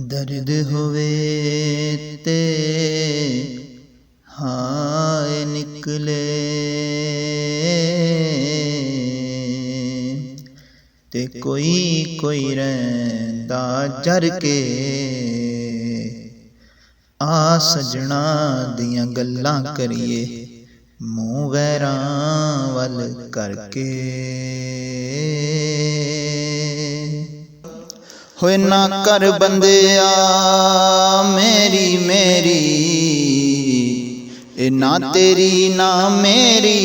दर्द होवे ते हाय निकले ते कोई कोई रहिंदा जर के आ सजना दियां गल्लां करिए मूँह वैरां वल करके। होए ना कर बंदिया मेरी मेरी ए ना तेरी ना मेरी,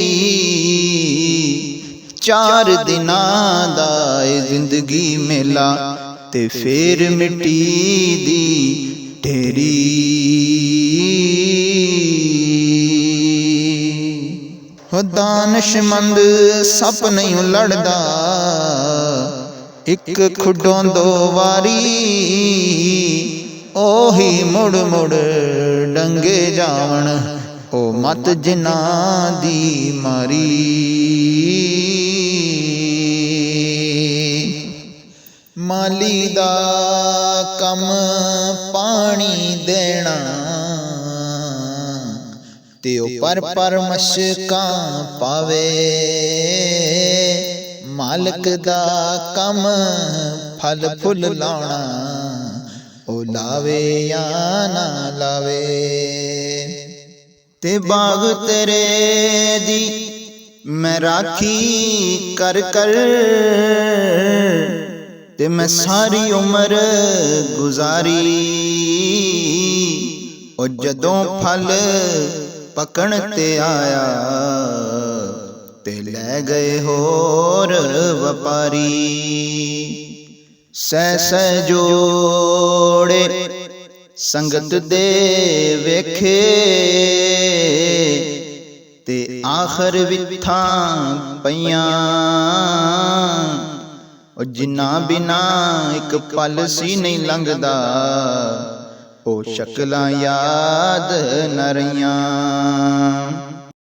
चार दिनां दा जिंदगी मेला ते फिर मिट्टी दी ढेरी। हो दानिशमंद सप नहीं लड़दा एक खुडों दो वारी, ओही मुड़ मुड़ डंगे जावण ओ मत जिन्हां दी मारी। माली दा कम पानी देना ते ओ पर मशकां पावे, मालक दा कम फल फुल लाउणा ओ लावे या ना लावे। ते बाग तेरे दी मैं राखी कर कर ते मैं सारी उम्र गुजारी, ओ जदों फल पकण ते आया ते लै गए होर व्यापारी। सह सह जोड़े संगत दे वेखे ते आखर विथां पईयां, ओ जिन्ना बिना एक पल सी नहीं लंघदा ओ शक्लां याद न रहियां।